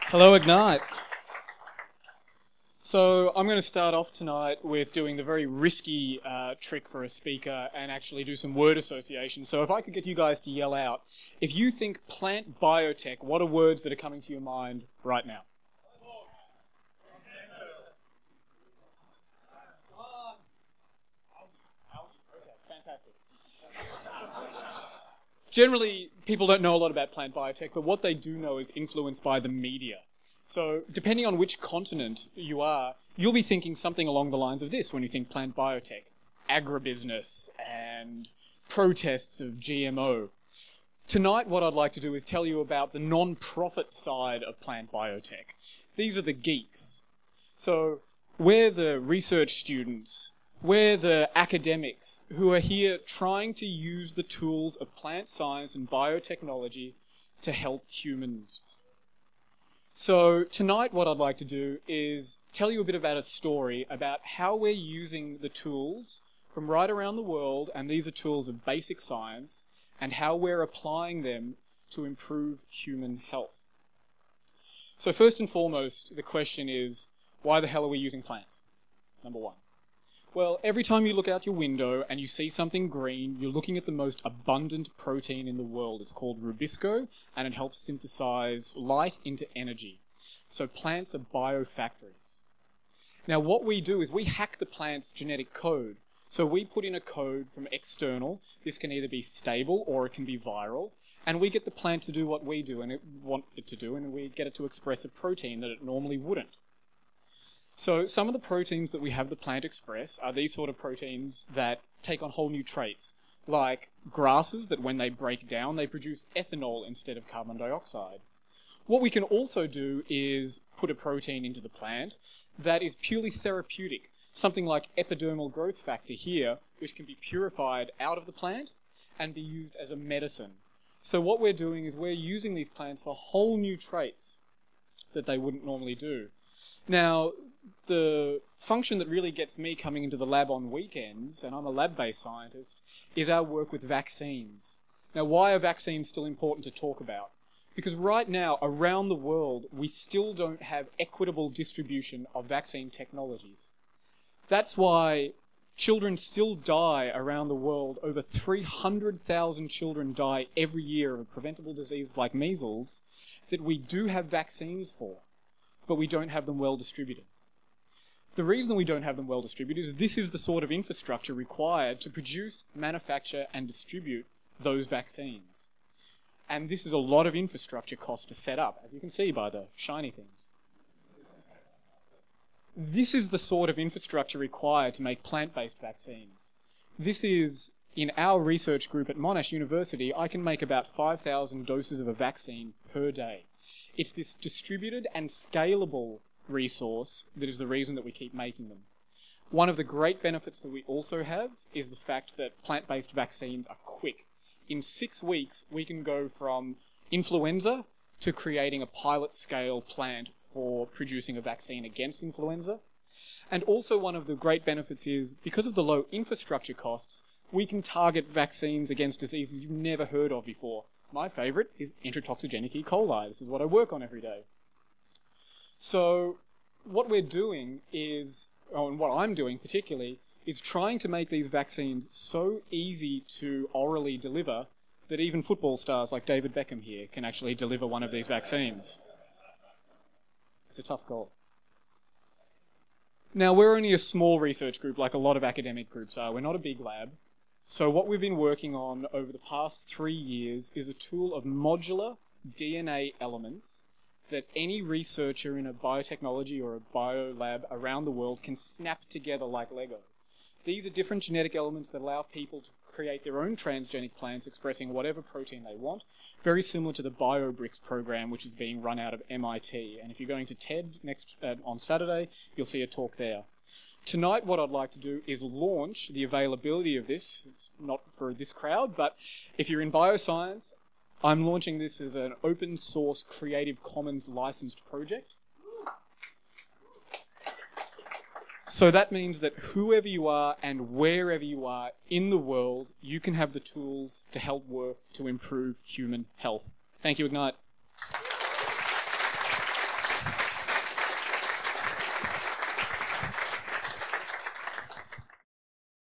Hello, Ignite. So I'm going to start off tonight with doing the very risky trick for a speaker and actually do some word association. So if I could get you guys to yell out, if you think plant biotech, what are words that are coming to your mind right now? Fantastic. Generally, people don't know a lot about plant biotech, but what they do know is influenced by the media. So depending on which continent you are, you'll be thinking something along the lines of this when you think plant biotech. Agribusiness and protests of GMO. Tonight what I'd like to do is tell you about the non-profit side of plant biotech. These are the geeks. So we're the research students, we're the academics who are here trying to use the tools of plant science and biotechnology to help humans. So tonight what I'd like to do is tell you a bit about a story about how we're using the tools from right around the world, and these are tools of basic science, and how we're applying them to improve human health. So first and foremost, the question is, why the hell are we using plants? Number one. Well, every time you look out your window and you see something green, you're looking at the most abundant protein in the world. It's called rubisco, and it helps synthesize light into energy. So plants are biofactories. Now what we do is we hack the plant's genetic code. So we put in a code from external. This can either be stable or it can be viral. And we get the plant to do what we do and want it to do, and we get it to express a protein that it normally wouldn't. So some of the proteins that we have the plant express are these sort of proteins that take on whole new traits, like grasses that when they break down, they produce ethanol instead of carbon dioxide. What we can also do is put a protein into the plant that is purely therapeutic, something like epidermal growth factor here, which can be purified out of the plant and be used as a medicine. So what we're doing is we're using these plants for whole new traits that they wouldn't normally do. Now, the function that really gets me coming into the lab on weekends, and I'm a lab-based scientist, is our work with vaccines. Now, why are vaccines still important to talk about? Because right now, around the world, we still don't have equitable distribution of vaccine technologies. That's why children still die around the world. Over 300,000 children die every year of preventable diseases like measles that we do have vaccines for, but we don't have them well distributed. The reason we don't have them well distributed is this is the sort of infrastructure required to produce, manufacture, and distribute those vaccines. And this is a lot of infrastructure cost to set up, as you can see by the shiny things. This is the sort of infrastructure required to make plant-based vaccines. This is, in our research group at Monash University, I can make about 5,000 doses of a vaccine per day. It's this distributed and scalable resource that is the reason that we keep making them. One of the great benefits that we also have is the fact that plant-based vaccines are quick. In 6 weeks, we can go from influenza to creating a pilot-scale plant for producing a vaccine against influenza. And also one of the great benefits is, because of the low infrastructure costs, we can target vaccines against diseases you've never heard of before. My favourite is enterotoxigenic E. coli. This is what I work on every day. So what we're doing is, and what I'm doing particularly, is trying to make these vaccines so easy to orally deliver that even football stars like David Beckham here can actually deliver one of these vaccines. It's a tough goal. Now, we're only a small research group like a lot of academic groups are. We're not a big lab. So what we've been working on over the past 3 years is a tool of modular DNA elements that any researcher in a biotechnology or a bio lab around the world can snap together like Lego. These are different genetic elements that allow people to create their own transgenic plants expressing whatever protein they want, very similar to the BioBricks program, which is being run out of MIT. And if you're going to TED on Saturday, you'll see a talk there. Tonight, what I'd like to do is launch the availability of this. It's not for this crowd, but if you're in bioscience, I'm launching this as an open source Creative Commons licensed project. So that means that whoever you are and wherever you are in the world, you can have the tools to help work to improve human health. Thank you, Ignite.